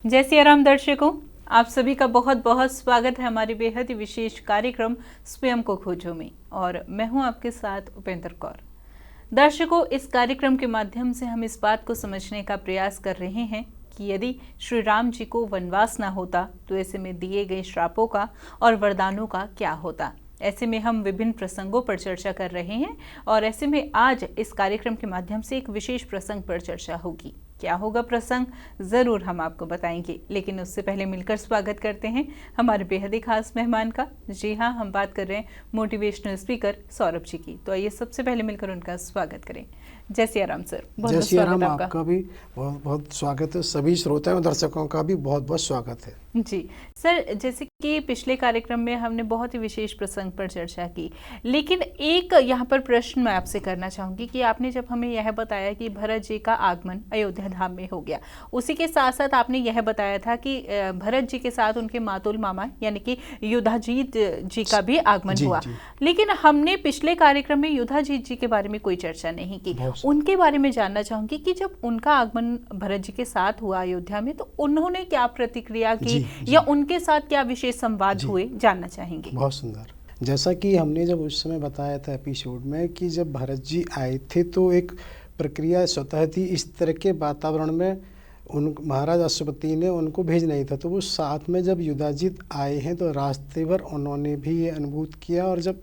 जय सिया राम दर्शकों, आप सभी का बहुत बहुत स्वागत है हमारे बेहद ही विशेष कार्यक्रम स्वयं को खोजो में। और मैं हूं आपके साथ उपेंद्र कौर। दर्शकों, इस कार्यक्रम के माध्यम से हम इस बात को समझने का प्रयास कर रहे हैं कि यदि श्री राम जी को वनवास न होता तो ऐसे में दिए गए श्रापों का और वरदानों का क्या होता। ऐसे में हम विभिन्न प्रसंगों पर चर्चा कर रहे हैं और ऐसे में आज इस कार्यक्रम के माध्यम से एक विशेष प्रसंग पर चर्चा होगी। क्या होगा प्रसंग, जरूर हम आपको बताएंगे, लेकिन उससे पहले मिलकर स्वागत करते हैं हमारे बेहद ही खास मेहमान का। जी हाँ, हम बात कर रहे हैं मोटिवेशनल स्पीकर सौरभ जी की। तो आइए सबसे पहले मिलकर उनका स्वागत करें। जय सिया राम सर, बहुत जय सिया राम। आपका। आपका भी बहुत बहुत स्वागत है। सभी श्रोताओं और दर्शकों का भी बहुत बहुत स्वागत है। जी सर, जैसे कि पिछले कार्यक्रम में हमने बहुत ही विशेष प्रसंग पर चर्चा की, लेकिन एक यहाँ पर प्रश्न मैं आपसे करना चाहूँगी कि आपने जब हमें यह बताया कि भरत जी का आगमन अयोध्या धाम में हो गया, उसी के साथ साथ आपने यह बताया था कि भरत जी के साथ उनके मातुल मामा यानी कि युधाजीत जी का भी आगमन हुआ। लेकिन हमने पिछले कार्यक्रम में युधाजीत जी के बारे में कोई चर्चा नहीं की। उनके बारे में जानना चाहूंगी कि जब उनका आगमन भरत जी के साथ हुआ अयोध्या में, तो उन्होंने क्या प्रतिक्रिया की या उनके साथ क्या विशेष संवाद हुए, जानना चाहेंगे। बहुत सुंदर। जैसा कि हमने जब उस समय बताया था एपिसोड में कि जब भरत जी आए थे तो एक प्रक्रिया स्वतः थी। इस तरह के वातावरण में उन महाराज अश्वपति ने उनको भेजना ही था, तो वो साथ में जब युधाजीत आए हैं तो रास्ते भर उन्होंने भी ये अनुभूत किया। और जब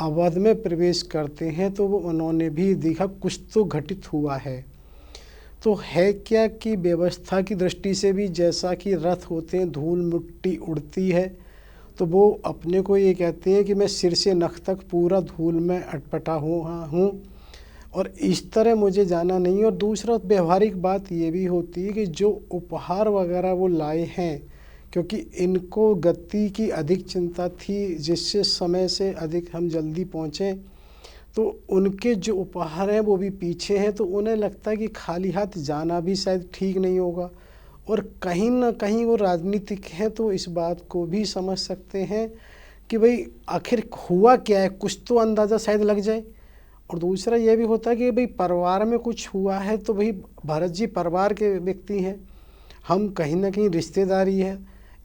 अवध में प्रवेश करते हैं तो वो उन्होंने भी देखा कुछ तो घटित हुआ है। तो है क्या कि व्यवस्था की दृष्टि से भी जैसा कि रथ होते हैं, धूल मिट्टी उड़ती है, तो वो अपने को ये कहते हैं कि मैं सिर से नख तक पूरा धूल में अटपटा हुआ हूँ और इस तरह मुझे जाना नहीं। और दूसरा व्यवहारिक बात ये भी होती है कि जो उपहार वगैरह वो लाए हैं, क्योंकि इनको गति की अधिक चिंता थी, जिससे समय से अधिक हम जल्दी पहुँचें, तो उनके जो उपहार हैं वो भी पीछे हैं। तो उन्हें लगता है कि खाली हाथ जाना भी शायद ठीक नहीं होगा। और कहीं ना कहीं वो राजनीतिक हैं, तो इस बात को भी समझ सकते हैं कि भाई आखिर हुआ क्या है, कुछ तो अंदाज़ा शायद लग जाए। और दूसरा ये भी होता है कि भाई परिवार में कुछ हुआ है, तो भाई भरत जी परिवार के व्यक्ति हैं, हम कहीं ना कहीं रिश्तेदारी है,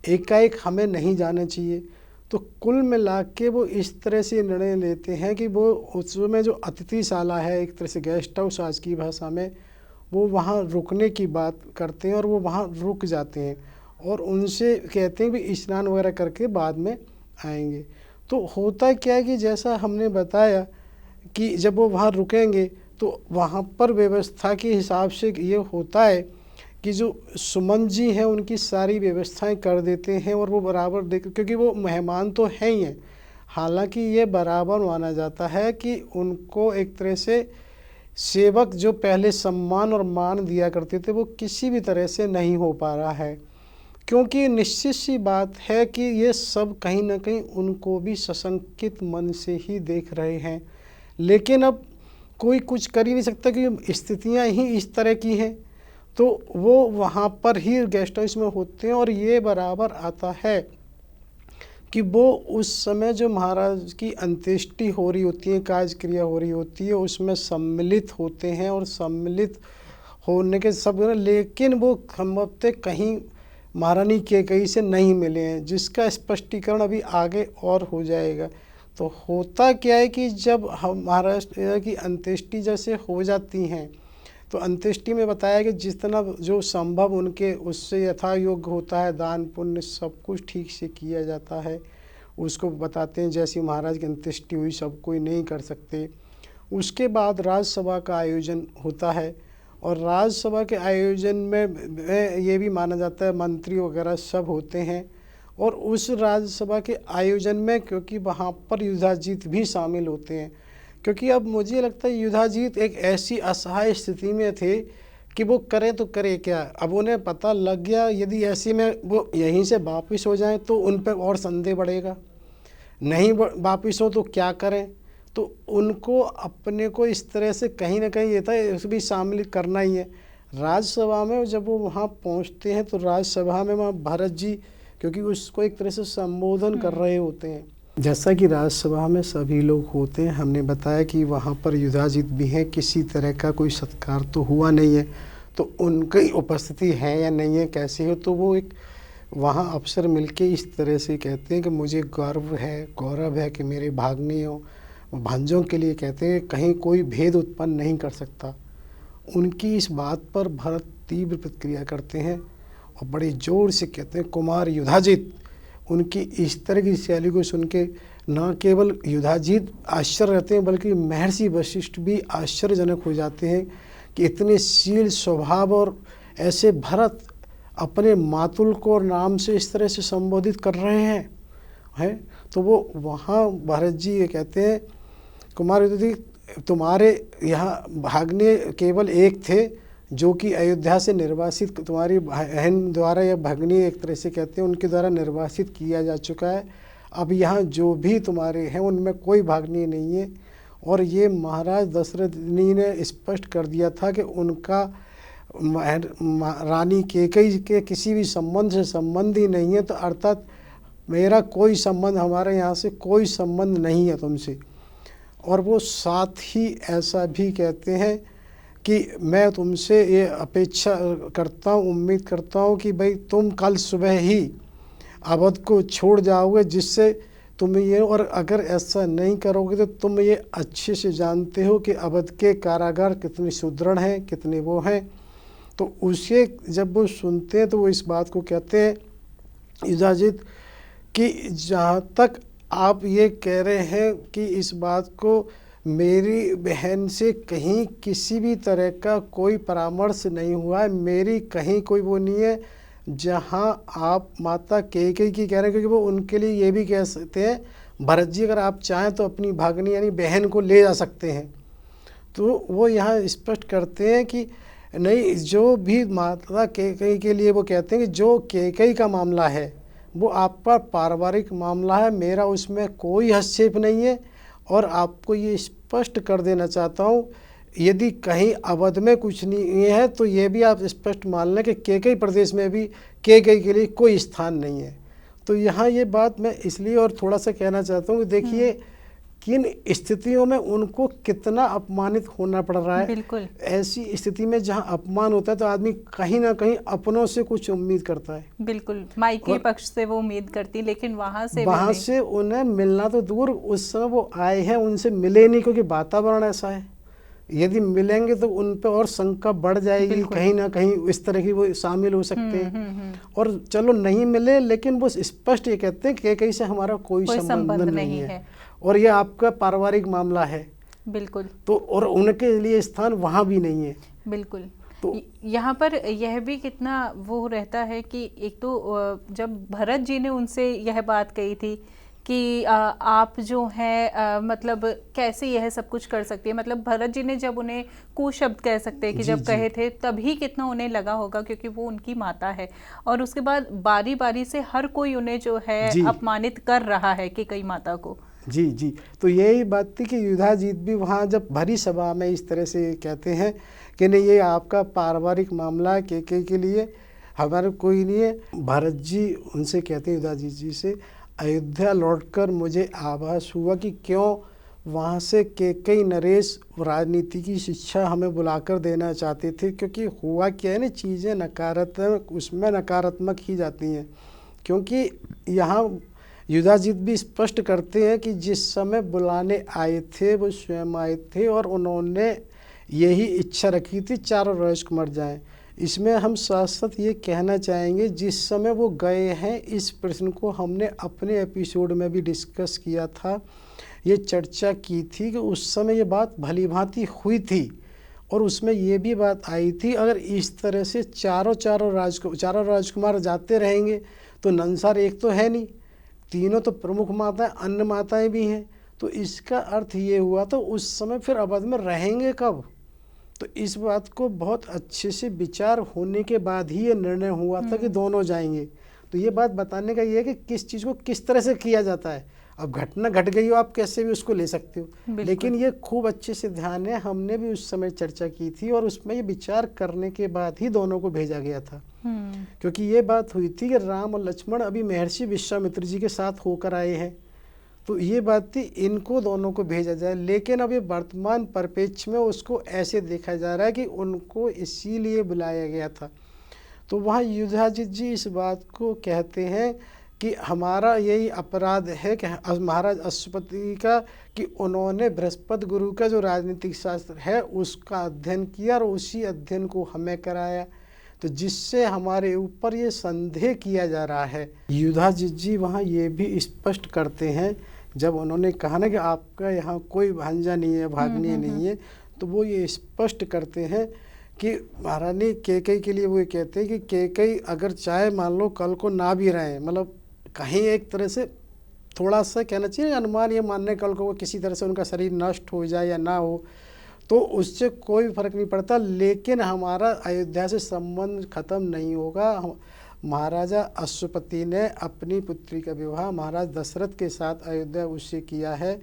एकाएक हमें नहीं जाना चाहिए। तो कुल मिला के वो इस तरह से निर्णय लेते हैं कि वो उसमें जो अतिथिशाला है, एक तरह से गेस्ट हाउस आज की भाषा में, वो वहाँ रुकने की बात करते हैं और वो वहाँ रुक जाते हैं और उनसे कहते हैं कि स्नान वगैरह करके बाद में आएंगे। तो होता क्या है कि जैसा हमने बताया कि जब वो वहाँ रुकेंगे तो वहाँ पर व्यवस्था के हिसाब से ये होता है कि जो सुमन जी हैं उनकी सारी व्यवस्थाएं कर देते हैं और वो बराबर देख, क्योंकि वो मेहमान तो हैं ही हैं। हालांकि ये बराबर माना जाता है कि उनको एक तरह से सेवक जो पहले सम्मान और मान दिया करते थे वो किसी भी तरह से नहीं हो पा रहा है, क्योंकि निश्चित सी बात है कि ये सब कहीं ना कहीं उनको भी सशंकित मन से ही देख रहे हैं। लेकिन अब कोई कुछ कर ही नहीं सकता क्योंकि स्थितियाँ ही इस तरह की हैं। तो वो वहाँ पर ही गेस्ट हाउस में होते हैं और ये बराबर आता है कि वो उस समय जो महाराज की अंत्येष्टि हो रही होती है, कार्य क्रिया हो रही होती है, उसमें सम्मिलित होते हैं और सम्मिलित होने के सब, लेकिन वो संभवतः कहीं महारानी कैकेयी से नहीं मिले हैं, जिसका स्पष्टीकरण अभी आगे और हो जाएगा। तो होता क्या है कि जब हम महाराज की अंत्येष्टि जैसे हो जाती हैं तो अंत्येष्टि में बताया कि जितना जो संभव उनके उससे यथा योग्य होता है, दान पुण्य सब कुछ ठीक से किया जाता है, उसको बताते हैं। जैसे महाराज की अंत्येष्टि हुई, सब कोई नहीं कर सकते। उसके बाद राजसभा का आयोजन होता है और राजसभा के आयोजन में ये भी माना जाता है मंत्री वगैरह सब होते हैं। और उस राजसभा के आयोजन में क्योंकि वहाँ पर युधाजीत भी शामिल होते हैं, क्योंकि अब मुझे लगता है युधाजीत एक ऐसी असहाय स्थिति में थे कि वो करें तो करे क्या। अब उन्हें पता लग गया यदि ऐसे में वो यहीं से वापस हो जाएं तो उन पर और संदेह बढ़ेगा, नहीं वापस हो तो क्या करें। तो उनको अपने को इस तरह से कहीं ना कहीं ये था उसे भी शामिल करना ही है। राज्यसभा में जब वो वहाँ पहुँचते हैं तो राज्यसभा में वहाँ भरत जी क्योंकि उसको एक तरह से संबोधन कर रहे होते हैं। जैसा कि राज्यसभा में सभी लोग होते हैं, हमने बताया कि वहाँ पर युधाजीत भी हैं, किसी तरह का कोई सत्कार तो हुआ नहीं है। तो उनकी उपस्थिति है या नहीं है, कैसी हो, तो वो एक वहाँ अफसर मिलके इस तरह से कहते हैं कि मुझे गौरव है कि मेरे भाग्नियों भांजों के लिए कहते हैं कहीं कोई भेद उत्पन्न नहीं कर सकता। उनकी इस बात पर भरत तीव्र प्रतिक्रिया करते हैं और बड़े जोर से कहते हैं कुमार युधाजित। उनकी इस तरह की शैली को सुन के न केवल युधाजित आश्चर्य रहते हैं बल्कि महर्षि वशिष्ठ भी आश्चर्यजनक हो जाते हैं कि इतने शील स्वभाव और ऐसे भरत अपने मातुल को नाम से इस तरह से संबोधित कर रहे हैं। तो वो वहाँ भरत जी ये कहते हैं कुमार युधिष्ठिर तुम्हारे यहाँ भाग्ने केवल एक थे जो कि अयोध्या से निर्वासित तुम्हारी बहन द्वारा या भगनी एक तरह से कहते हैं उनके द्वारा निर्वासित किया जा चुका है। अब यहाँ जो भी तुम्हारे हैं उनमें कोई भाग्नी नहीं है। और ये महाराज दशरथ जी ने स्पष्ट कर दिया था कि उनका रानी कैकेयी के किसी भी संबंध से संबंध ही नहीं है, तो अर्थात मेरा कोई संबंध, हमारे यहाँ से कोई संबंध नहीं है तुमसे। और वो साथ ही ऐसा भी कहते हैं कि मैं तुमसे ये अपेक्षा करता हूँ, उम्मीद करता हूँ कि भाई तुम कल सुबह ही अवध को छोड़ जाओगे, जिससे तुम ये, और अगर ऐसा नहीं करोगे तो तुम ये अच्छे से जानते हो कि अवध के कारागार कितने सुदृढ़ हैं, कितने वो हैं। तो उसे जब वो सुनते हैं तो वो इस बात को कहते हैं युधाजित कि जहाँ तक आप ये कह रहे हैं कि इस बात को मेरी बहन से कहीं किसी भी तरह का कोई परामर्श नहीं हुआ है, मेरी कहीं कोई वो नहीं है। जहाँ आप माता कैकेयी की कह रहे हैं, क्योंकि वो उनके लिए ये भी कह सकते हैं भरत जी अगर आप चाहें तो अपनी भाग्नी यानी बहन को ले जा सकते हैं। तो वो यहाँ स्पष्ट करते हैं कि नहीं, जो भी माता कैकेयी के लिए वो कहते हैं कि जो कैकेयी का मामला है वो आपका पारिवारिक मामला है, मेरा उसमें कोई हस्तक्षेप नहीं है। और आपको ये स्पष्ट कर देना चाहता हूँ, यदि कहीं अवध में कुछ नहीं है तो ये भी आप स्पष्ट मान लें कि कैकेयी प्रदेश में भी कैकेयी के लिए कोई स्थान नहीं है। तो यहाँ ये बात मैं इसलिए और थोड़ा सा कहना चाहता हूँ कि देखिए किन स्थितियों में उनको कितना अपमानित होना पड़ रहा है। बिल्कुल। ऐसी स्थिति में जहाँ अपमान होता है तो आदमी कहीं ना कहीं अपनों से कुछ उम्मीद करता है। बिल्कुल, मायके पक्ष से वो उम्मीद करती, लेकिन वहाँ से उन्हें मिलना तो दूर, उस समय वो आए हैं उनसे मिले नहीं, क्योंकि वातावरण ऐसा है। यदि मिलेंगे तो उन पर और शंका बढ़ जाएगी, कहीं ना कहीं इस तरह की वो शामिल हो सकते हैं। और चलो नहीं मिले, लेकिन वो स्पष्ट ये कहते हैं कि कैकेयी से हमारा कोई संबंध नहीं है और ये आपका पारिवारिक मामला है। बिल्कुल। तो और उनके लिए स्थान वहाँ भी नहीं है। बिल्कुल। तो यहाँ पर यह भी कितना वो रहता है कि एक तो जब भरत जी ने उनसे यह बात कही थी कि आप जो हैं मतलब कैसे यह सब कुछ कर सकती है, मतलब भरत जी ने जब उन्हें कुशब्द कह सकते हैं कि जब कहे थे तभी कितना उन्हें लगा होगा, क्योंकि वो उनकी माता है। और उसके बाद बारी बारी से हर कोई उन्हें जो है अपमानित कर रहा है कैकेयी माता को। जी। तो यही बात थी कि युधाजित भी वहाँ जब भरी सभा में इस तरह से कहते हैं कि नहीं, ये आपका पारिवारिक मामला है, कैकेयी के लिए हमारे कोई नहीं है। भरत जी उनसे कहते हैं युधाजित जी से, अयोध्या लौटकर मुझे आभास हुआ कि क्यों वहाँ से कैकेयी नरेश राजनीति की शिक्षा हमें बुलाकर देना चाहते थे, क्योंकि हुआ क्या है ना, चीज़ें नकारात्मक उसमें नकारात्मक ही जाती हैं। क्योंकि यहाँ युधाजित भी स्पष्ट करते हैं कि जिस समय बुलाने आए थे वो स्वयं आए थे और उन्होंने यही इच्छा रखी थी चारों राजकुमार जाएं। इसमें हम साथ साथ ये कहना चाहेंगे, जिस समय वो गए हैं इस प्रश्न को हमने अपने एपिसोड में भी डिस्कस किया था, ये चर्चा की थी कि उस समय ये बात भली भांति हुई थी और उसमें ये भी बात आई थी अगर इस तरह से चारों राजकुमार जाते रहेंगे तो नंसार एक तो है नहीं, तीनों तो प्रमुख माताएं, अन्य माताएं भी हैं, तो इसका अर्थ ये हुआ तो उस समय फिर अवध में रहेंगे कब। तो इस बात को बहुत अच्छे से विचार होने के बाद ही ये निर्णय हुआ था कि दोनों जाएंगे। तो ये बात बताने का ये है कि किस चीज़ को किस तरह से किया जाता है। अब घटना घट गई हो, आप कैसे भी उसको ले सकते हो, लेकिन ये खूब अच्छे से ध्यान है, हमने भी उस समय चर्चा की थी और उसमें ये विचार करने के बाद ही दोनों को भेजा गया था। क्योंकि ये बात हुई थी कि राम और लक्ष्मण अभी महर्षि विश्वामित्र जी के साथ होकर आए हैं, तो ये बात थी, इनको दोनों को भेजा जाए। लेकिन अब ये वर्तमान परिप्रेक्ष्य में उसको ऐसे देखा जा रहा है कि उनको इसीलिए बुलाया गया था। तो वहाँ युधाजित जी इस बात को कहते हैं कि हमारा यही अपराध है कि महाराज अश्वपति का, कि उन्होंने बृहस्पति गुरु का जो राजनीतिक शास्त्र है उसका अध्ययन किया और उसी अध्ययन को हमें कराया, तो जिससे हमारे ऊपर ये संदेह किया जा रहा है। युधाजित जी वहाँ ये भी स्पष्ट करते हैं, जब उन्होंने कहा ना कि आपका यहाँ कोई भांजा नहीं है, भाग्य नहीं है, तो वो ये स्पष्ट करते हैं कि महारानी कैकेयी के लिए वो ये कहते हैं कि कैकेयी अगर चाहे मान लो कल को ना भी रहे, मतलब कहीं एक तरह से थोड़ा सा कहना चाहिए अनुमान ये मानने, कल को वो किसी तरह से उनका शरीर नष्ट हो जाए या ना हो, तो उससे कोई फर्क नहीं पड़ता, लेकिन हमारा अयोध्या से संबंध खत्म नहीं होगा। महाराजा अश्वपति ने अपनी पुत्री का विवाह महाराज दशरथ के साथ अयोध्या उससे किया है,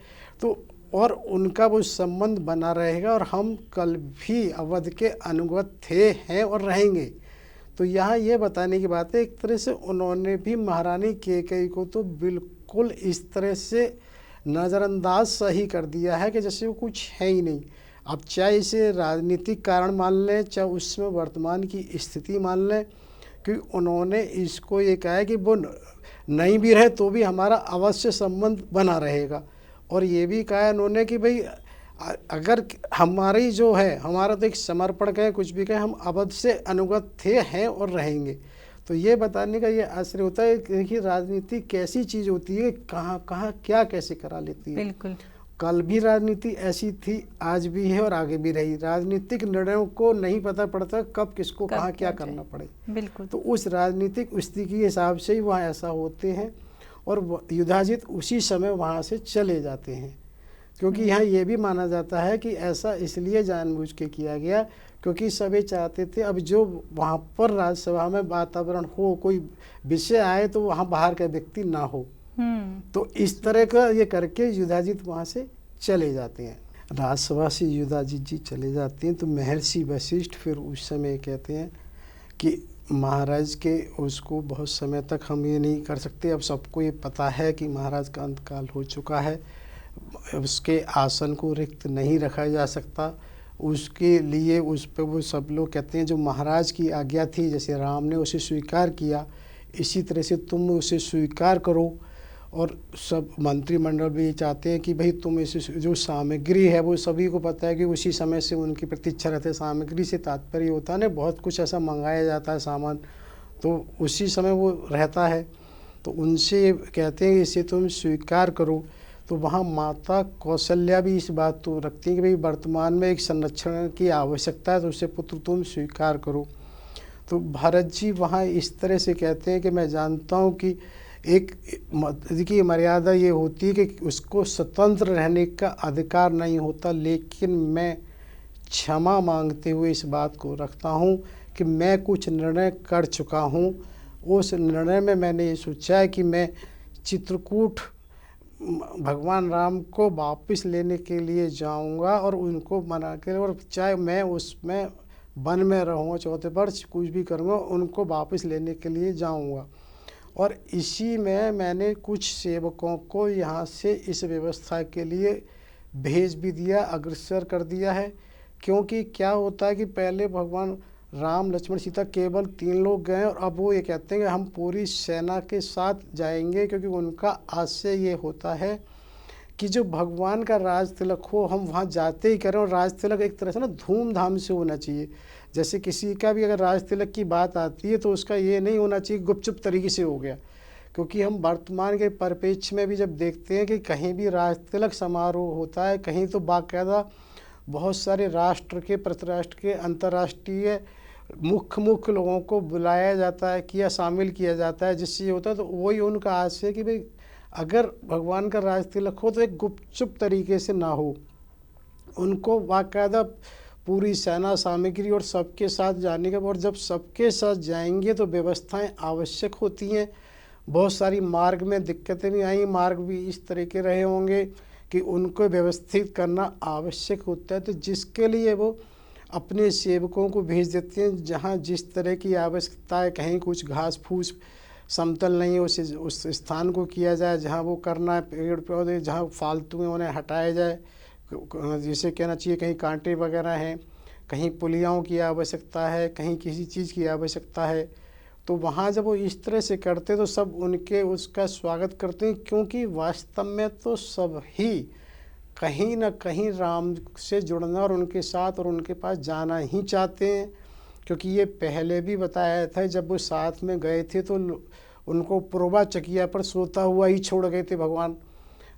तो और उनका वो संबंध बना रहेगा और हम कल भी अवध के अनुगत थे, हैं और रहेंगे। तो यहाँ ये बताने की बात है, एक तरह से उन्होंने भी महारानी कैकेयी को तो बिल्कुल इस तरह से नज़रअंदाज सही कर दिया है कि जैसे वो कुछ है ही नहीं। अब चाहे इसे राजनीतिक कारण मान लें, चाहे उसमें वर्तमान की स्थिति मान लें, कि उन्होंने इसको ये कहा है कि वो नहीं भी रहे तो भी हमारा अवश्य संबंध बना रहेगा। और ये भी कहा है उन्होंने कि भाई अगर हमारी जो है, हमारा तो एक समर्पण कहें कुछ भी कहें, हम अवध से अनुगत थे, हैं और रहेंगे। तो ये बताने का ये आश्चर्य होता है कि राजनीति कैसी चीज़ होती है, कहाँ कहाँ क्या कैसे करा लेती है। बिल्कुल। कल भी राजनीति ऐसी थी, आज भी है और आगे भी रही। राजनीतिक निर्णयों को नहीं पता पड़ता कब किसको कहाँ क्या करना पड़े। बिल्कुल। तो उस राजनीतिक स्थिति के हिसाब से ही वहाँ ऐसा होते हैं, और युधाजित उसी समय वहाँ से चले जाते हैं। क्योंकि यहाँ ये भी माना जाता है कि ऐसा इसलिए जानबूझ के किया गया क्योंकि सभी चाहते थे अब जो वहाँ पर राज्यसभा में वातावरण हो, कोई विषय आए तो वहाँ बाहर का व्यक्ति ना हो। तो इस तरह का ये करके युधाजित वहाँ से चले जाते हैं। राज्यसभा से युधाजित जी चले जाते हैं तो महर्षि वशिष्ठ फिर उस समय कहते हैं कि महाराज के उसको बहुत समय तक हम ये नहीं कर सकते, अब सबको ये पता है कि महाराज का अंतकाल हो चुका है, उसके आसन को रिक्त नहीं रखा जा सकता, उसके लिए उस पर वो सब लोग कहते हैं जो महाराज की आज्ञा थी, जैसे राम ने उसे स्वीकार किया इसी तरह से तुम उसे स्वीकार करो। और सब मंत्रिमंडल भी चाहते हैं कि भाई तुम इसे जो सामग्री है वो सभी को पता है कि उसी समय से उनकी प्रतीक्षा रहती है। सामग्री से तात्पर्य होता है ना, बहुत कुछ ऐसा मंगाया जाता है सामान, तो उसी समय वो रहता है, तो उनसे कहते हैं इसे तुम स्वीकार करो। तो वहाँ माता कौशल्या भी इस बात तो रखती है कि भाई वर्तमान में एक संरक्षण की आवश्यकता है, तो उसे पुत्र तुम स्वीकार करो। तो भरत जी वहाँ इस तरह से कहते हैं कि मैं जानता हूँ कि एक की मर्यादा ये होती है कि उसको स्वतंत्र रहने का अधिकार नहीं होता, लेकिन मैं क्षमा मांगते हुए इस बात को रखता हूँ कि मैं कुछ निर्णय कर चुका हूँ। उस निर्णय में मैंने ये सोचा है कि मैं चित्रकूट भगवान राम को वापस लेने के लिए जाऊंगा और उनको मना कर, और चाहे मैं उसमें वन में रहूँगा, चौथे वर्ष कुछ भी करूँगा, उनको वापस लेने के लिए जाऊंगा। और इसी में मैंने कुछ सेवकों को यहाँ से इस व्यवस्था के लिए भेज भी दिया, अग्रसर कर दिया है। क्योंकि क्या होता है कि पहले भगवान राम लक्ष्मण सीता केवल 3 लोग गए और अब वो ये कहते हैं कि हम पूरी सेना के साथ जाएंगे, क्योंकि उनका आशय ये होता है कि जो भगवान का राज तिलक हो हम वहाँ जाते ही करें। और राज तिलक एक तरह से ना धूमधाम से होना चाहिए। जैसे किसी का भी अगर राज तिलक की बात आती है तो उसका ये नहीं होना चाहिए गुपचुप तरीके से हो गया, क्योंकि हम वर्तमान के परिप्रेक्ष्य में भी जब देखते हैं कि कहीं भी राज तिलक समारोह होता है, कहीं तो बाकायदा बहुत सारे राष्ट्र के, प्रतिराष्ट्र के, अंतर्राष्ट्रीय मुख्य लोगों को बुलाया जाता है, किया शामिल किया जाता है, जिससे ये होता है। तो वही उनका आशय है कि भाई अगर भगवान का राज तिलक हो तो एक गुपचुप तरीके से ना हो, उनको बाकायदा पूरी सेना सामग्री और सबके साथ जाने के बाद, और जब सबके साथ जाएंगे तो व्यवस्थाएं आवश्यक होती हैं। बहुत सारी मार्ग में दिक्कतें भी आई, मार्ग भी इस तरह के रहे होंगे कि उनको व्यवस्थित करना आवश्यक होता है। तो जिसके लिए वो अपने सेवकों को भेज देते हैं, जहाँ जिस तरह की आवश्यकता है, कहीं कुछ घास फूस समतल नहीं है उस स्थान को किया जाए जहाँ वो करना है, पेड़ पौधे जहाँ फालतू हैं उन्हें हटाया जाए। जिसे कहना चाहिए कहीं कांटे वगैरह हैं, कहीं पुलियाओं की आवश्यकता है, कहीं किसी चीज़ की आवश्यकता है, तो वहाँ जब वो इस तरह से करते तो सब उनके उसका स्वागत करते हैं, क्योंकि वास्तव में तो सब ही कहीं ना कहीं राम से जुड़ना और उनके साथ और उनके पास जाना ही चाहते हैं। क्योंकि ये पहले भी बताया था, जब वो साथ में गए थे तो उनको पूर्वा चकिया पर सोता हुआ ही छोड़ गए थे भगवान।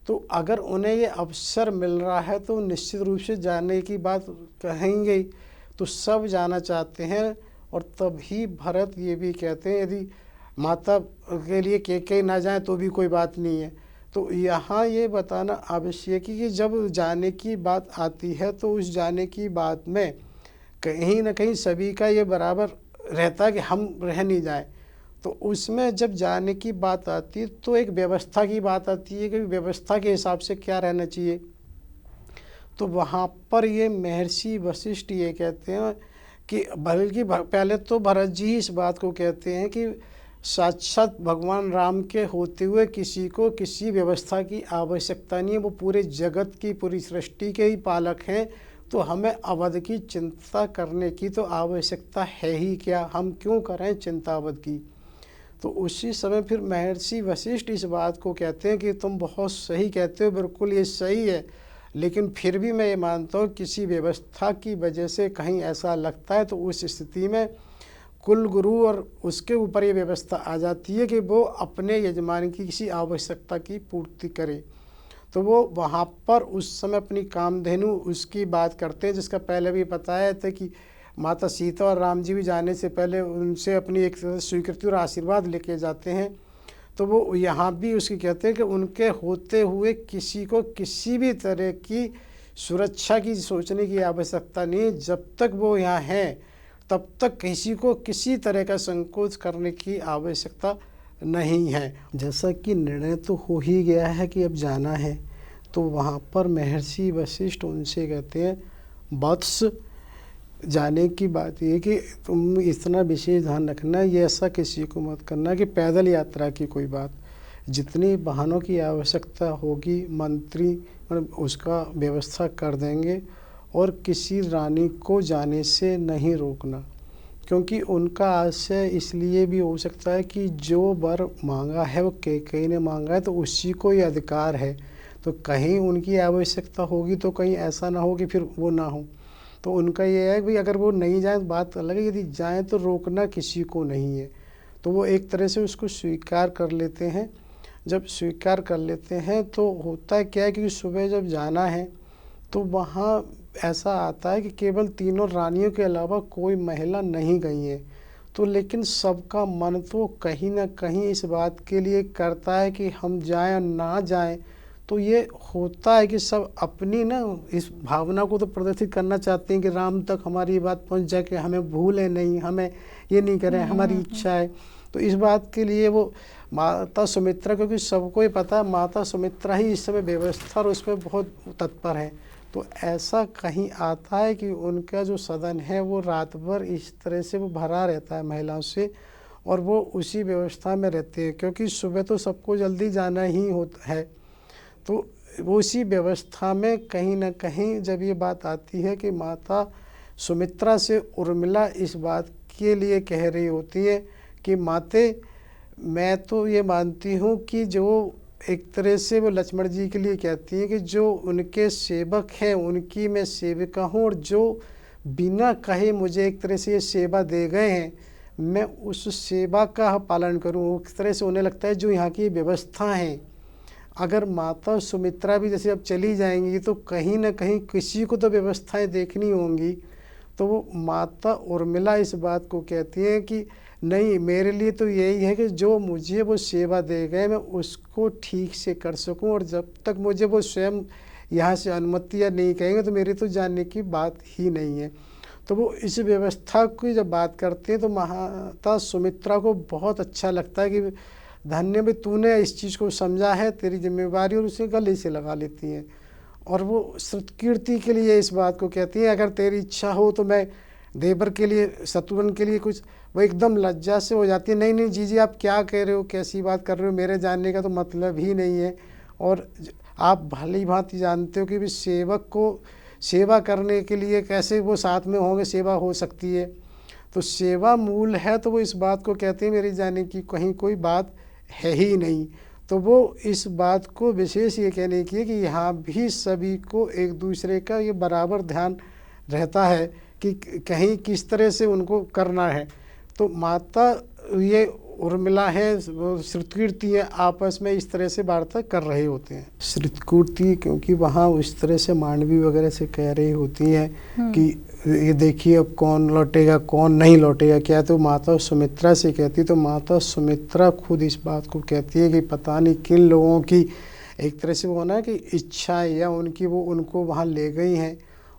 तो अगर उन्हें ये अवसर मिल रहा है तो निश्चित रूप से जाने की बात कहेंगे, तो सब जाना चाहते हैं। और तभी भरत ये भी कहते हैं यदि माता के लिए कैकेयी ना जाए तो भी कोई बात नहीं है। तो यहाँ ये बताना आवश्यक है कि जब जाने की बात आती है तो उस जाने की बात में कहीं ना कहीं सभी का ये बराबर रहता है कि हम रह नहीं जाए। तो उसमें जब जाने की बात आती है तो एक व्यवस्था की बात आती है कि व्यवस्था के हिसाब से क्या रहना चाहिए। तो वहाँ पर ये महर्षि वशिष्ठ ये कहते हैं कि बल्कि पहले तो भरत जी इस बात को कहते हैं कि साक्षात भगवान राम के होते हुए किसी को किसी व्यवस्था की आवश्यकता नहीं है, वो पूरे जगत की पूरी सृष्टि के ही पालक हैं। तो हमें अवध की चिंता करने की तो आवश्यकता है ही क्या, हम क्यों करें चिंता अवध की। तो उसी समय फिर महर्षि वशिष्ठ इस बात को कहते हैं कि तुम बहुत सही कहते हो, बिल्कुल ये सही है, लेकिन फिर भी मैं ये मानता हूँ किसी व्यवस्था की वजह से कहीं ऐसा लगता है तो उस स्थिति में कुल गुरु और उसके ऊपर ये व्यवस्था आ जाती है कि वो अपने यजमान की किसी आवश्यकता की पूर्ति करे। तो वो वहाँ पर उस समय अपनी कामधेनु उसकी बात करते हैं, जिसका पहले भी बताया था कि माता सीता और राम जी भी जाने से पहले उनसे अपनी एक स्वीकृति और आशीर्वाद लेके जाते हैं। तो वो यहाँ भी उसकी कहते हैं कि उनके होते हुए किसी को किसी भी तरह की सुरक्षा की सोचने की आवश्यकता नहीं है। जब तक वो यहाँ हैं तब तक किसी को किसी तरह का संकोच करने की आवश्यकता नहीं है। जैसा कि निर्णय तो हो ही गया है कि अब जाना है, तो वहाँ पर महर्षि वशिष्ठ उनसे कहते हैं वत्स, जाने की बात ये कि तुम इतना विशेष ध्यान रखना, ये ऐसा किसी को मत करना कि पैदल यात्रा की कोई बात, जितनी वाहनों की आवश्यकता होगी मंत्री उसका व्यवस्था कर देंगे, और किसी रानी को जाने से नहीं रोकना, क्योंकि उनका आशय इसलिए भी हो सकता है कि जो वर मांगा है वो कैकेयी ने मांगा है, तो उसी को ये अधिकार है। तो कहीं उनकी आवश्यकता होगी तो कहीं ऐसा ना हो कि फिर वो ना हो। तो उनका ये है कि भाई अगर वो नहीं जाए तो बात अलग है, यदि जाए तो रोकना किसी को नहीं है। तो वो एक तरह से उसको स्वीकार कर लेते हैं। जब स्वीकार कर लेते हैं तो होता है क्या है कि सुबह जब जाना है तो वहाँ ऐसा आता है कि केवल तीनों रानियों के अलावा कोई महिला नहीं गई है। तो लेकिन सबका मन तो कहीं ना कहीं इस बात के लिए करता है कि हम जाएं ना जाएं। तो ये होता है कि सब अपनी ना इस भावना को तो प्रदर्शित करना चाहते हैं कि राम तक हमारी बात पहुंच जाए कि हमें भूलें नहीं, हमें ये नहीं करें, हमारी इच्छा है। तो इस बात के लिए वो माता सुमित्रा, क्योंकि सबको ही पता है माता सुमित्रा ही इस समय व्यवस्था और उसमें बहुत तत्पर है, तो ऐसा कहीं आता है कि उनका जो सदन है वो रात भर इस तरह से वो भरा रहता है महिलाओं से, और वो उसी व्यवस्था में रहते हैं, क्योंकि सुबह तो सबको जल्दी जाना ही होता है। तो वो उसी व्यवस्था में कहीं ना कहीं जब ये बात आती है कि माता सुमित्रा से उर्मिला इस बात के लिए कह रही होती है कि माते, मैं तो ये मानती हूँ कि जो एक तरह से वो लक्ष्मण जी के लिए कहती हैं कि जो उनके सेवक हैं उनकी मैं सेविका हूँ, और जो बिना कहे मुझे एक तरह से ये सेवा दे गए हैं मैं उस सेवा का पालन करूँ। उस तरह से उन्हें लगता है जो यहाँ की व्यवस्था है, अगर माता सुमित्रा भी जैसे अब चली जाएंगी तो कहीं ना कहीं किसी को तो व्यवस्थाएं देखनी होंगी। तो वो माता उर्मिला इस बात को कहती है कि नहीं, मेरे लिए तो यही है कि जो मुझे वो सेवा दे गए मैं उसको ठीक से कर सकूं, और जब तक मुझे वो स्वयं यहाँ से अनुमति या नहीं कहेंगे तो मेरी तो जानने की बात ही नहीं है। तो वो इस व्यवस्था की जब बात करते हैं तो माता सुमित्रा को बहुत अच्छा लगता है कि धन्य भी तूने इस चीज़ को समझा है, तेरी जिम्मेवारी, और उसे गले से लगा लेती हैं। और वो श्रुतकीर्ति के लिए इस बात को कहती है अगर तेरी इच्छा हो तो मैं देवर के लिए, शत्रुघ्न के लिए कुछ, वो एकदम लज्जा से हो जाती है, नहीं नहीं जीजी आप क्या कह रहे हो, कैसी बात कर रहे हो, मेरे जानने का तो मतलब ही नहीं है। और आप भली भांति जानते हो कि भी सेवक को सेवा करने के लिए कैसे वो साथ में होंगे, सेवा हो सकती है। तो सेवा मूल है, तो वो इस बात को कहते हैं मेरी जाने की कहीं कोई बात है ही नहीं। तो वो इस बात को विशेष ये कहने की है कि यहाँ भी सभी को एक दूसरे का ये बराबर ध्यान रहता है कि कहीं किस तरह से उनको करना है। तो माता ये उर्मिला है, वो श्रुतकीर्ति है, आपस में इस तरह से वार्ता कर रहे होते हैं। श्रुतकीर्ति क्योंकि वहाँ उस तरह से मांडवी वगैरह से कह रही होती हैं कि ये देखिए अब कौन लौटेगा कौन नहीं लौटेगा, क्या तो माता सुमित्रा से कहती, तो माता सुमित्रा खुद इस बात को कहती है कि पता नहीं किन लोगों की एक तरह से वो ना कि इच्छा या उनकी वो उनको वहाँ ले गई हैं,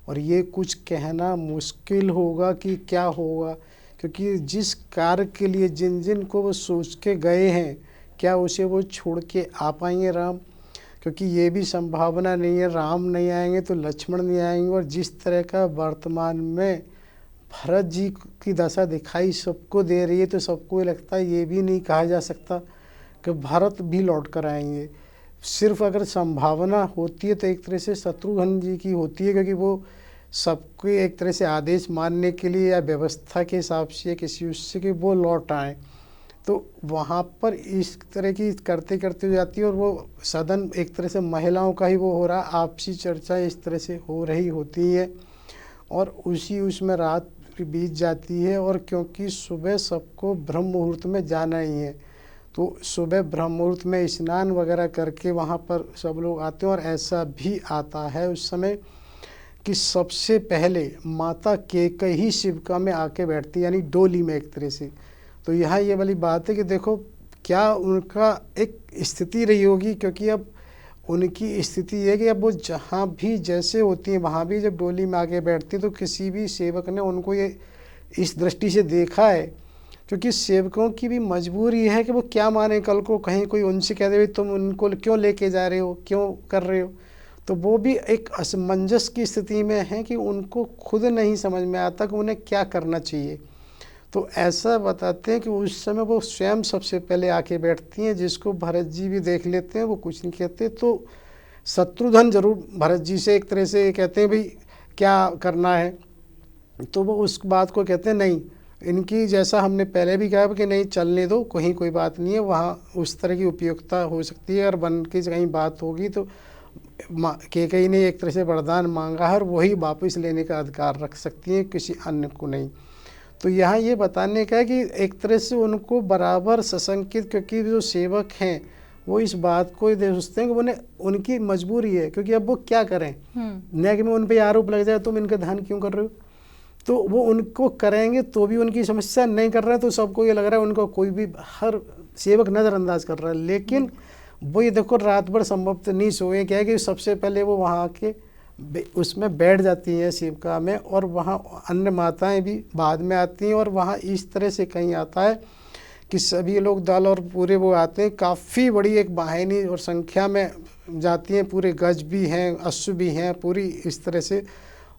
और ये कुछ कहना मुश्किल होगा कि क्या होगा, क्योंकि जिस कार्य के लिए जिन जिन को वो सोच के गए हैं, क्या उसे वो छोड़ के आ पाएंगे राम, क्योंकि ये भी संभावना नहीं है, राम नहीं आएंगे तो लक्ष्मण नहीं आएंगे। और जिस तरह का वर्तमान में भरत जी की दशा दिखाई सबको दे रही है, तो सबको लगता है ये भी नहीं कहा जा सकता कि भरत भी लौट कर आएंगे। सिर्फ अगर संभावना होती है तो एक तरह से शत्रुघ्न जी की होती है, क्योंकि वो सबके एक तरह से आदेश मानने के लिए या व्यवस्था के हिसाब से किसी उससे कि वो लौट आए, तो वहाँ पर इस तरह की करते करते हो जाती है। और वो सदन एक तरह से महिलाओं का ही वो हो रहा, आपसी चर्चा इस तरह से हो रही होती है, और उसी उसमें रात बीत जाती है। और क्योंकि सुबह सबको ब्रह्म मुहूर्त में जाना ही है, तो सुबह ब्रह्म मुहूर्त में स्नान वगैरह करके वहाँ पर सब लोग आते हैं। और ऐसा भी आता है उस समय कि सबसे पहले माता कैकेयी शिविका में आके बैठती, यानी डोली में एक तरह से। तो यहाँ ये वाली बात है कि देखो क्या उनका एक स्थिति रही होगी, क्योंकि अब उनकी स्थिति है कि अब वो जहाँ भी जैसे होती हैं वहाँ भी जब डोली में आके बैठती, तो किसी भी सेवक ने उनको ये इस दृष्टि से देखा है, क्योंकि सेवकों की भी मजबूरी है कि वो क्या माने, कल को कहीं कोई उनसे कह दे तुम उनको क्यों लेके जा रहे हो, क्यों कर रहे हो, तो वो भी एक असमंजस की स्थिति में है कि उनको खुद नहीं समझ में आता कि उन्हें क्या करना चाहिए। तो ऐसा बताते हैं कि उस समय वो स्वयं सबसे पहले आके बैठती हैं, जिसको भरत जी भी देख लेते हैं, वो कुछ नहीं कहते। तो शत्रुघ्न जरूर भरत जी से एक तरह से कहते हैं भाई क्या करना है, तो वो उस बात को कहते हैं नहीं, इनकी जैसा हमने पहले भी कहा कि नहीं चलने दो, कहीं कोई बात नहीं है, वहाँ उस तरह की उपयुक्ता हो सकती है। और बन की कहीं बात होगी तो कैकेयी ने एक तरह से वरदान मांगा है और वही वापस लेने का अधिकार रख सकती है, किसी अन्य को नहीं। तो यहाँ ये बताने का है कि एक तरह से उनको बराबर सशंकित, क्योंकि जो सेवक हैं वो इस बात को सोचते हैं कि उन्हें उनकी मजबूरी है, क्योंकि अब वो क्या करें, न कि में उन पर आरोप लग जाए तुम इनका ध्यान क्यों कर रहे हो, तो वो उनको करेंगे तो भी उनकी समस्या नहीं कर रहा है, तो सबको ये लग रहा है उनको कोई भी हर सेवक नज़रअंदाज कर रहा है। लेकिन वो ये देखो रात भर संभव तो नहीं सोए, क्या है कि सबसे पहले वो वहाँ के उसमें बैठ जाती हैं शिविका में, और वहाँ अन्य माताएं भी बाद में आती हैं। और वहाँ इस तरह से कहीं आता है कि सभी लोग दल और पूरे वो आते हैं, काफ़ी बड़ी एक वाहिनी और संख्या में जाती हैं, पूरे गज भी हैं, अश्व भी हैं, पूरी इस तरह से।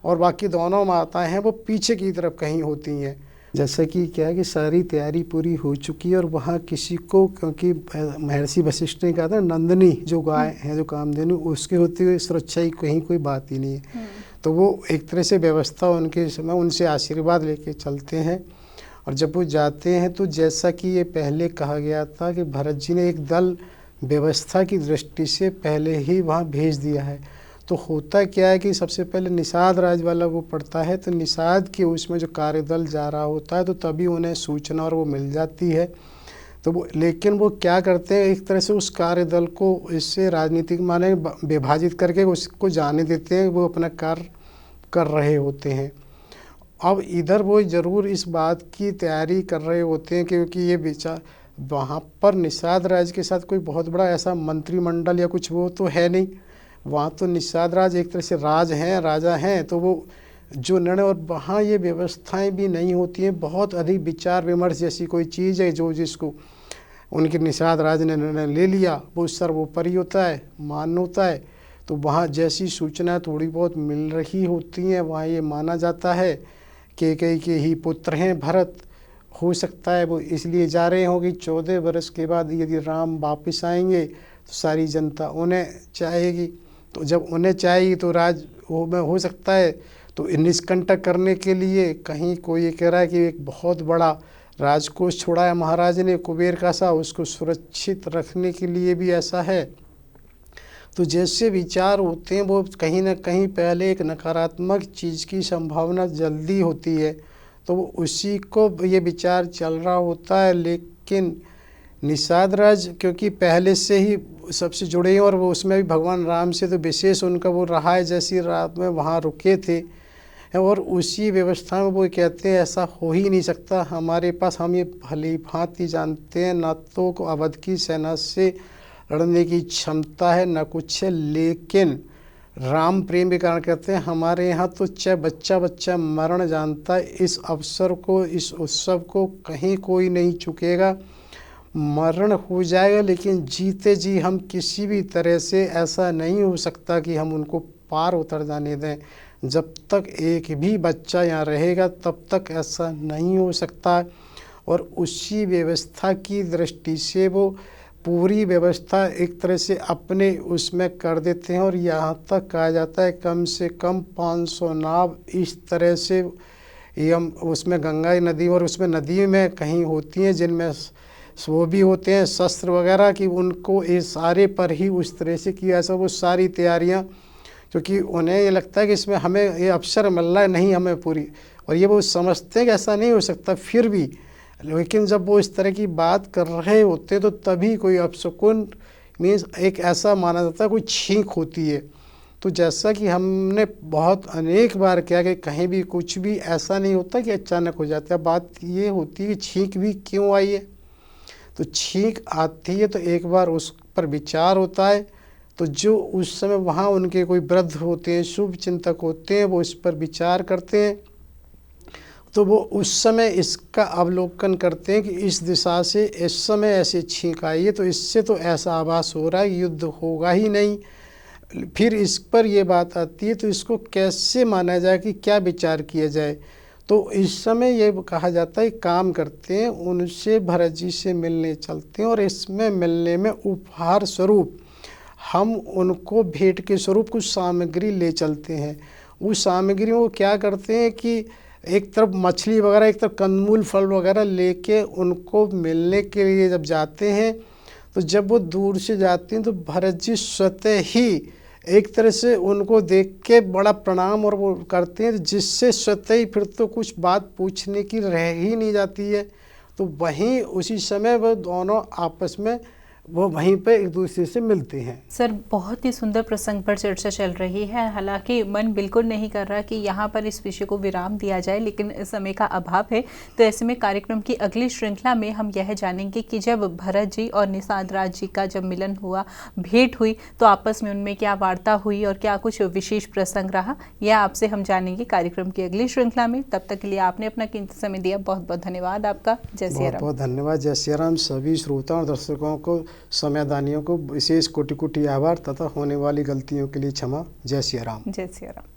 और बाकी दोनों माताएं हैं वो पीछे की तरफ कहीं होती हैं। जैसा कि क्या है कि सारी तैयारी पूरी हो चुकी है, और वहाँ किसी को, क्योंकि महर्षि वशिष्ठ ने कहा था नंदिनी जो गाय है जो कामधेनु, उसके होते हुए सुरक्षा की कहीं कोई बात ही नहीं है। तो वो एक तरह से व्यवस्था उनके समय उनसे आशीर्वाद लेके चलते हैं। और जब वो जाते हैं तो जैसा कि ये पहले कहा गया था कि भरत जी ने एक दल व्यवस्था की दृष्टि से पहले ही वहाँ भेज दिया है। तो होता क्या है कि सबसे पहले निषाद राज वाला वो पड़ता है, तो निषाद के उसमें जो कार्यदल जा रहा होता है तो तभी उन्हें सूचना और वो मिल जाती है। तो वो लेकिन वो क्या करते हैं, एक तरह से उस कार्यदल को इससे राजनीतिक माने विभाजित करके उसको जाने देते हैं, वो अपना कार्य कर रहे होते हैं। अब इधर वो ज़रूर इस बात की तैयारी कर रहे होते हैं, क्योंकि ये विचार वहाँ पर निषाद राज के साथ कोई बहुत बड़ा ऐसा मंत्रिमंडल या कुछ वो तो है नहीं, वहाँ तो निषाद राज एक तरह से राज हैं, राजा हैं, तो वो जो निर्णय, और वहाँ ये व्यवस्थाएं भी नहीं होती हैं, बहुत अधिक विचार विमर्श जैसी कोई चीज़ है जो जिसको उनके निषाद राज ने निर्णय ले लिया वो सर्वोपरि होता है, मान्य होता है। तो वहाँ जैसी सूचना थोड़ी बहुत मिल रही होती हैं, वहाँ ये माना जाता है कैकेयी के ही पुत्र हैं भरत, हो सकता है वो इसलिए जा रहे हों कि 14 वर्ष के बाद यदि राम वापस आएंगे तो सारी जनता उन्हें चाहेगी, तो जब उन्हें चाहेगी तो राज वो में हो सकता है। तो निष्कंटक करने के लिए कहीं कोई ये कह रहा है कि एक बहुत बड़ा राजकोष छोड़ा है महाराज ने कुबेर का सा, उसको सुरक्षित रखने के लिए भी ऐसा है। तो जैसे विचार होते हैं वो कहीं ना कहीं पहले एक नकारात्मक चीज़ की संभावना जल्दी होती है, तो उसी को ये विचार चल रहा होता है। लेकिन निषाद राज क्योंकि पहले से ही सबसे जुड़े हैं और वो उसमें भी भगवान राम से तो विशेष उनका वो रहा है, जैसी रात में वहाँ रुके थे और उसी व्यवस्था में वो कहते हैं ऐसा हो ही नहीं सकता हमारे पास, हम ये भली भांति जानते हैं, ना तो अवध की सेना से लड़ने की क्षमता है न कुछ है, लेकिन राम प्रेम के कारण कहते हैं हमारे यहाँ तो चाहे बच्चा बच्चा मरण जानता है, इस अवसर को, इस उत्सव को कहीं कोई नहीं चुकेगा। मरण हो जाएगा लेकिन जीते जी हम किसी भी तरह से ऐसा नहीं हो सकता कि हम उनको पार उतर जाने दें। जब तक एक भी बच्चा यहाँ रहेगा तब तक ऐसा नहीं हो सकता। और उसी व्यवस्था की दृष्टि से वो पूरी व्यवस्था एक तरह से अपने उसमें कर देते हैं और यहाँ तक कहा जाता है कम से कम 500 नाव इस तरह से यम उसमें गंगा नदी और उसमें नदी में कहीं होती हैं जिनमें वो भी होते हैं शस्त्र वगैरह कि उनको इस सारे पर ही उस तरह से किया ऐसा वो सारी तैयारियां, क्योंकि उन्हें ये लगता है कि इसमें हमें ये अवसर मिल रहा है नहीं हमें पूरी, और ये वो समझते हैं कि ऐसा नहीं हो सकता फिर भी, लेकिन जब वो इस तरह की बात कर रहे होते तो तभी कोई अपशकुन मीन्स एक ऐसा माना जाता है कोई छींक होती है। तो जैसा कि हमने बहुत अनेक बार किया कि कहीं भी कुछ भी ऐसा नहीं होता कि अचानक हो जाता है, बात ये होती है कि छींक भी क्यों आई है। तो छींक आती है तो एक बार उस पर विचार होता है, तो जो उस समय वहाँ उनके कोई वृद्ध होते हैं शुभ चिंतक होते हैं वो इस पर विचार करते हैं, तो वो उस समय इसका अवलोकन करते हैं कि इस दिशा से इस समय ऐसे छींक आई है तो इससे तो ऐसा आभास हो रहा है युद्ध होगा ही नहीं। फिर इस पर ये बात आती है तो इसको कैसे माना जाए कि क्या विचार किया जाए। तो इस समय ये कहा जाता है काम करते हैं उनसे भरत जी से मिलने चलते हैं और इसमें मिलने में उपहार स्वरूप हम उनको भेंट के स्वरूप कुछ सामग्री ले चलते हैं। उस सामग्री वो क्या करते हैं कि एक तरफ मछली वगैरह एक तरफ कंदमूल फल वगैरह लेके उनको मिलने के लिए जब जाते हैं तो जब वो दूर से जाते हैं तो भरत जी स्वतः ही एक तरह से उनको देख के बड़ा प्रणाम और वो करते हैं, जिससे स्वतः ही फिर तो कुछ बात पूछने की रह ही नहीं जाती है। तो वहीं उसी समय वो दोनों आपस में वो वहीं पे एक दूसरे से मिलते हैं। सर बहुत ही सुंदर प्रसंग पर चर्चा चल रही है, हालांकि मन बिल्कुल नहीं कर रहा कि यहाँ पर इस विषय को विराम दिया जाए, लेकिन समय का अभाव है। तो ऐसे में कार्यक्रम की अगली श्रृंखला में हम यह जानेंगे कि जब भरत जी और निषाद राज जी का जब मिलन हुआ, भेंट हुई, तो आपस में उनमें क्या वार्ता हुई और क्या कुछ विशेष प्रसंग रहा, यह आपसे हम जानेंगे कार्यक्रम की अगली श्रृंखला में। तब तक के लिए आपने अपना कीमती समय दिया, बहुत बहुत धन्यवाद आपका। जय सिया राम। बहुत धन्यवाद। जय सिया राम। सभी श्रोताओं और दर्शकों को, समयदानियों को विशेष कोटि कोटि आभार तथा होने वाली गलतियों के लिए क्षमा। जय सिया राम। जय सिया राम।